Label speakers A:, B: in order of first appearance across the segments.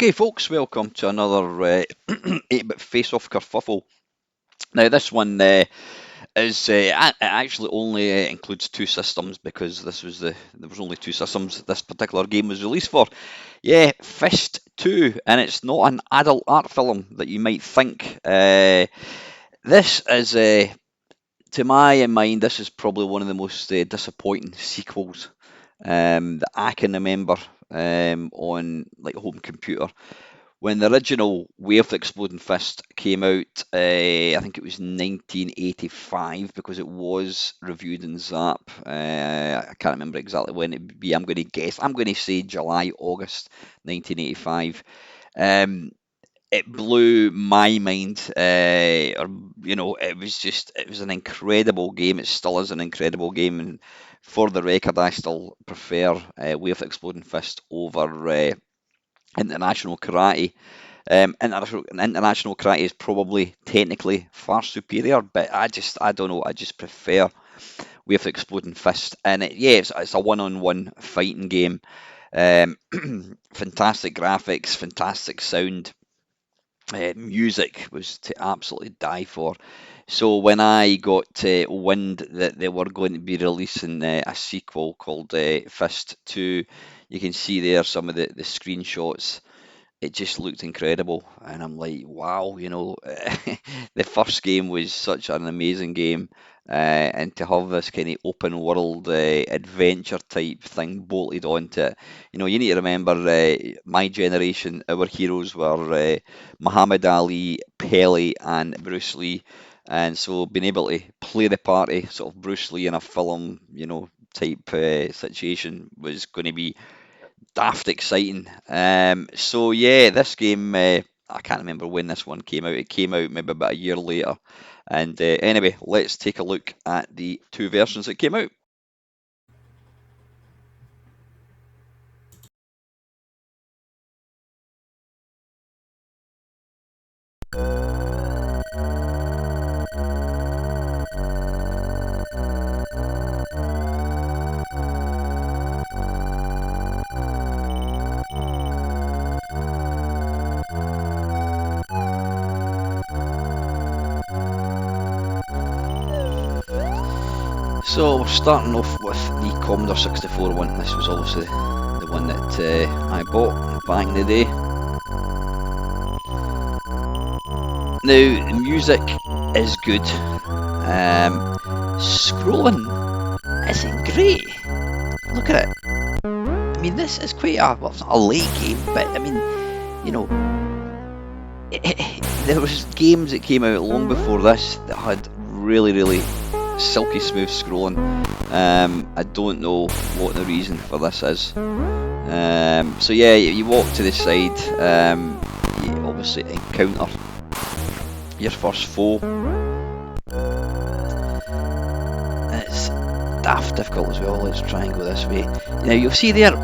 A: Okay, folks, welcome to another 8-bit face-off kerfuffle. Now, this one it actually only includes two systems because there was only two systems this particular game was released for. Yeah, Fist 2, and it's not an adult art film that you might think. This is, to my mind, this is probably one of the most disappointing sequels that I can remember on like home computer. When the original Way of the Exploding Fist came out, I think it was 1985 because it was reviewed in Zap. I can't remember exactly when it would be. I'm going to guess. I'm going to say July, August 1985. Um, it blew my mind. It was an incredible game. It still is an incredible game. And for the record, I still prefer Way of the Exploding Fist over International Karate. International Karate is probably technically far superior, but I don't know, I just prefer Way of the Exploding Fist. And it's a one-on-one fighting game. Fantastic graphics, fantastic sound. Music was to absolutely die for. So when I got wind that they were going to be releasing a sequel called Fist 2, you can see there some of the screenshots. It just looked incredible, and I'm like, wow, the first game was such an amazing game, and to have this kind of open world adventure type thing bolted onto it, you need to remember my generation, our heroes were Muhammad Ali, Pele, and Bruce Lee, and so being able to play the party, sort of Bruce Lee in a film, type situation was going to be daft exciting. So yeah, this game, I can't remember when this one came out. It came out maybe about a year later. And anyway, let's take a look at the two versions that came out. So we're starting off with the Commodore 64 one. This was obviously the one that I bought back in the day. Now, the music is good. Scrolling isn't great. Look at it. I mean, this is quite it's not a late game, but I mean, there was games that came out long before this that had really, really silky smooth scrolling. I don't know what the reason for this is. So yeah, you walk to the side, you obviously encounter your first foe. It's daft difficult as well. Let's try and go this way. Now you'll see there,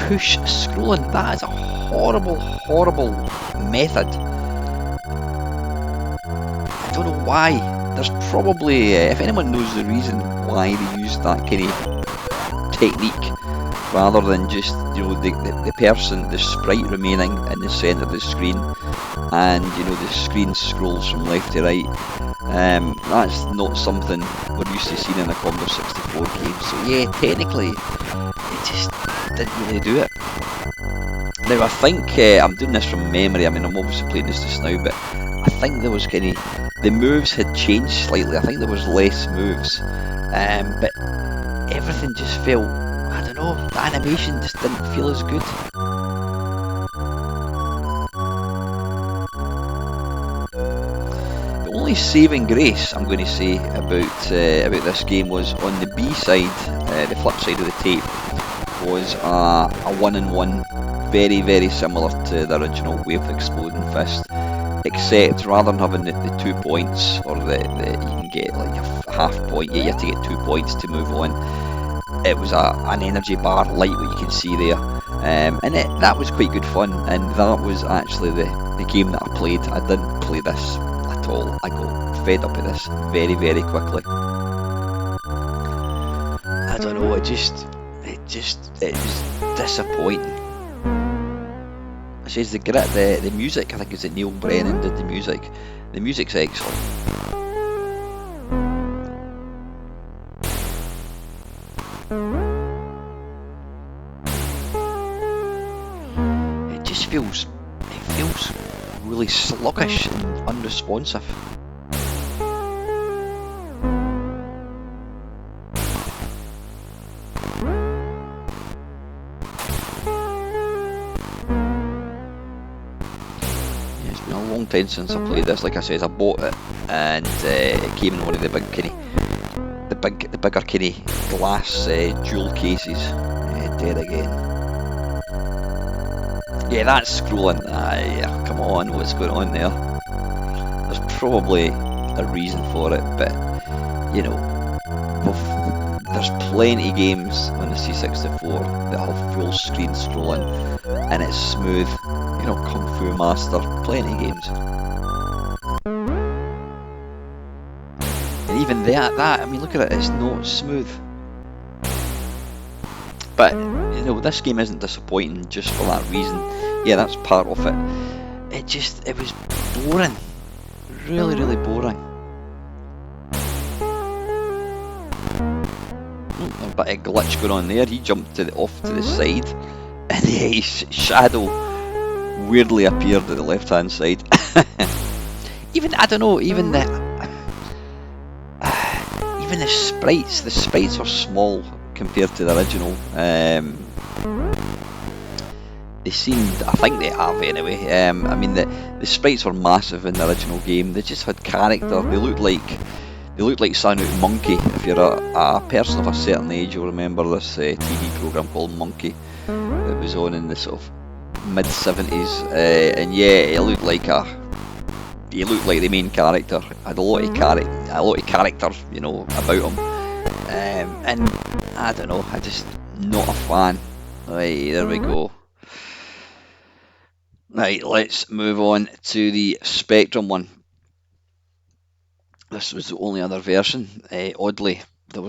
A: push scrolling. That is a horrible, horrible method. I don't know why. There's probably, if anyone knows the reason why they use that kind of technique, rather than just, the person, the sprite remaining in the centre of the screen, and, the screen scrolls from left to right. That's not something we're used to seeing in a Commodore 64 game. So yeah, technically, it just didn't really do it. Now I think, I'm doing this from memory, I mean I'm obviously playing this just now, but I think there was the moves had changed slightly. I think there was less moves, but everything just felt, I don't know, the animation just didn't feel as good. The only saving grace I'm going to say about this game was on the B side, the flip side of the tape, was a 1-in-1, very, very similar to the original Way of the Exploding Fist. Except rather than having the 2 points, or you can get like a half point, you have to get 2 points to move on. It was an energy bar, like what you can see there, and that was quite good fun. And that was actually the game that I played. I didn't play this at all. I got fed up with this very, very quickly. I don't know. It was disappointing. says the music. I think it's that Neil Brennan did the music. The music's excellent. It feels really sluggish and unresponsive. Yeah, it's been a long time since I played this. Like I said, I bought it and it came in one of the bigger glass jewel cases. Dead again. Yeah, that's scrolling. Yeah, come on, what's going on there? There's probably a reason for it, but you know, there's plenty of games on the C64 that have full screen scrolling and it's smooth. You know, Kung Fu Master, plenty of games. And even that, I mean, look at it, it's not smooth. But you know, this game isn't disappointing just for that reason. Yeah, that's part of it. It was boring. Really, really boring. A bit of glitch going on there. He jumped off to the side, and his shadow weirdly appeared at the left-hand side. I don't know, even the sprites are small compared to the original. They seemed, I think they have anyway. I mean, the sprites were massive in the original game. They just had character. They looked like something out of Monkey. If you're a person of a certain age, you'll remember this TV program called Monkey that was on in the sort of mid 70s. And yeah, he looked like the main character. Had a lot of character, you know, about him. And I don't know, I just not a fan. Right, there we go. Right, let's move on to the Spectrum one. This was the only other version. Oddly, the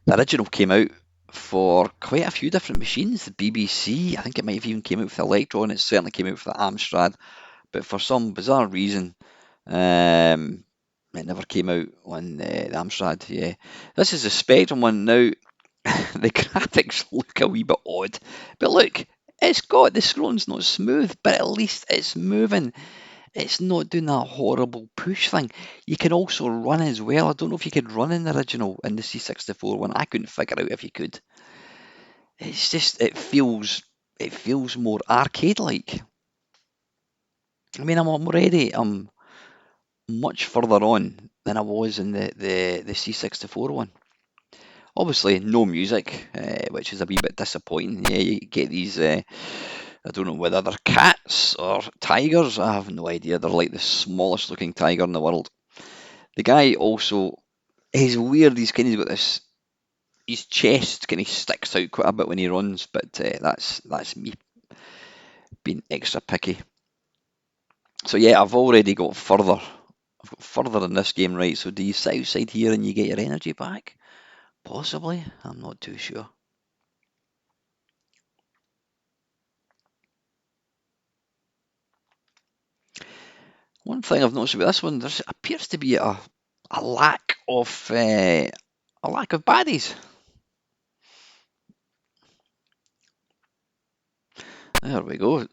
A: original came out for quite a few different machines. The BBC, I think it might have even came out with the Electron. It certainly came out for the Amstrad, but for some bizarre reason, it never came out on the Amstrad. Yeah, this is the Spectrum one now. The graphics look a wee bit odd, but look, it's got the scrolling's not smooth, but at least it's moving. It's not doing that horrible push thing. You can also run as well. I don't know if you could run in the original in the C64 one. I couldn't figure out if you could. It's just it feels more arcade-like. I mean, I'm much further on than I was in the C64 one. Obviously, no music, which is a wee bit disappointing. Yeah, you get these, I don't know whether they're cats or tigers. I have no idea. They're like the smallest looking tiger in the world. The guy also, he's weird. He's got this, his chest kind of sticks out quite a bit when he runs, but that's me being extra picky. So yeah, I've already got further. I've got further in this game, right? So do you sit outside here and you get your energy back? Possibly, I'm not too sure. One thing I've noticed about this one, there appears to be a lack of baddies. There we go.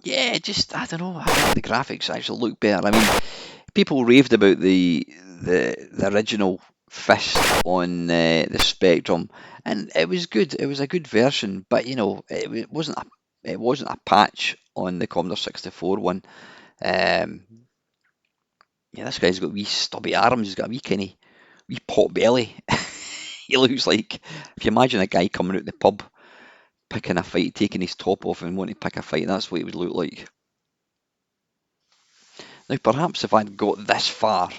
A: Yeah, just I don't know. I think the graphics actually look better. I mean, people raved about the original Fist on the Spectrum, and it was good. It was a good version, but you know, it wasn't a patch on the Commodore 64 one. Um, yeah, this guy's got wee stubby arms. He's got a wee pot belly. He looks like if you imagine a guy coming out the pub picking a fight, taking his top off and wanting to pick a fight. That's what he would look like. Now, perhaps if I'd got this far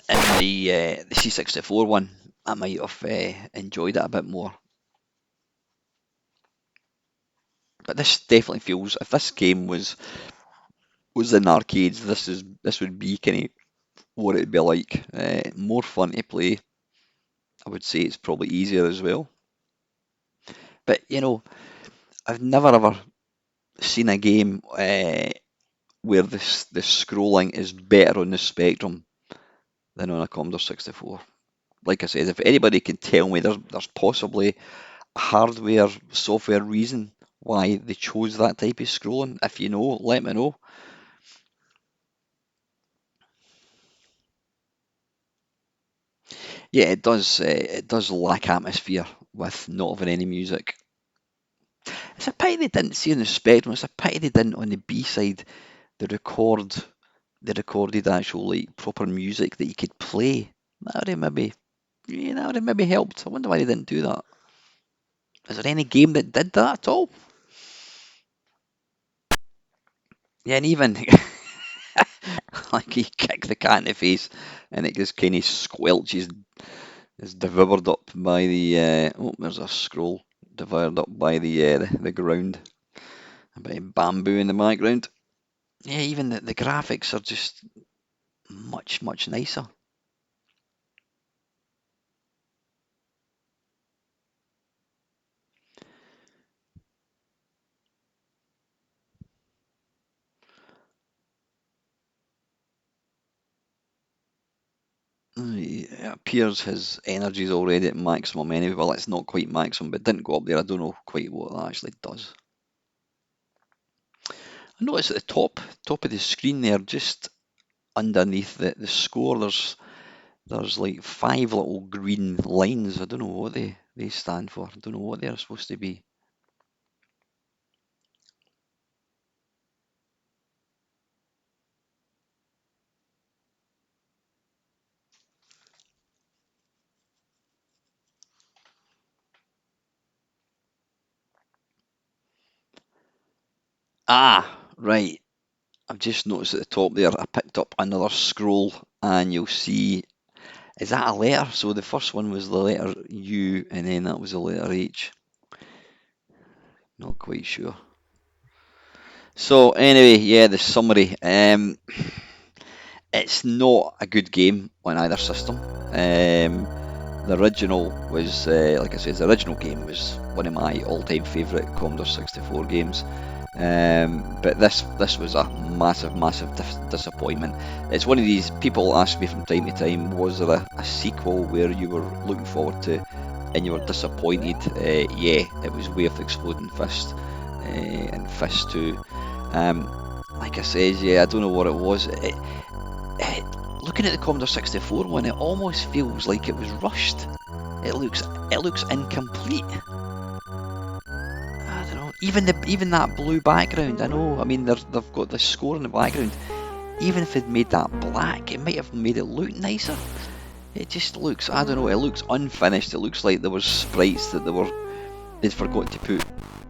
A: in the C64 one, I might have enjoyed it a bit more. But this definitely feels, if this game was in arcades, this would be kind of what it'd be like. More fun to play. I would say it's probably easier as well. But I've never ever seen a game where the scrolling is better on the Spectrum than on a Commodore 64. Like I said, if anybody can tell me there's possibly a hardware, software reason why they chose that type of scrolling, if you know, let me know. Yeah, it does. It does lack atmosphere with not having any music. It's a pity they didn't see on the Spectrum. It's a pity they didn't on the B side. They record, they recorded actual like proper music that you could play. That would have maybe, yeah, that would have maybe helped. I wonder why they didn't do that. Is there any game that did that at all? Yeah, and even like you kick the cat in the face and it just kind of squelches, is devoured up by the. Oh, there's a scroll. Devoured up by the ground. A bit of bamboo in the background. Yeah, even the graphics are just much, much nicer. It appears his energy is already at maximum anyway. Well, it's not quite maximum, but it didn't go up there. I don't know quite what that actually does. I notice at the top of the screen there, just underneath the score, there's like five little green lines. I don't know what they stand for. I don't know what they're supposed to be. Ah, right. I've just noticed at the top there, I picked up another scroll, and you'll see, is that a letter? So the first one was the letter U, and then that was the letter H. Not quite sure. So anyway, yeah, the summary. It's not a good game on either system. The original was, like I said, the original game was one of my all-time favourite Commodore 64 games. But this was a massive, massive disappointment. It's one of these people ask me from time to time, was there a sequel where you were looking forward to and you were disappointed? Yeah, it was Way of Exploding Fist and Fist 2. Like I said, yeah, I don't know what it was. Looking at the Commodore 64 one, it almost feels like it was rushed. It looks incomplete. I don't know. Even that blue background. I know. I mean, they've got the score in the background. Even if they'd made that black, it might have made it look nicer. It just looks. I don't know. It looks unfinished. It looks like there was sprites that they'd forgot to put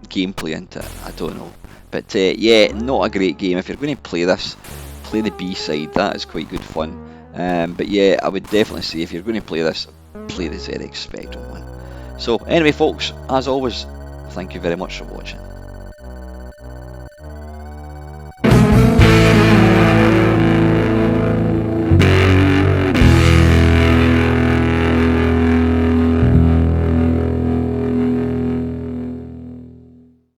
A: gameplay into it. I don't know. But yeah, not a great game. If you're going to play this, play the B side. That is quite good fun. But yeah, I would definitely say if you're going to play this, play the ZX Spectrum one. So anyway, folks, as always, thank you very much for watching.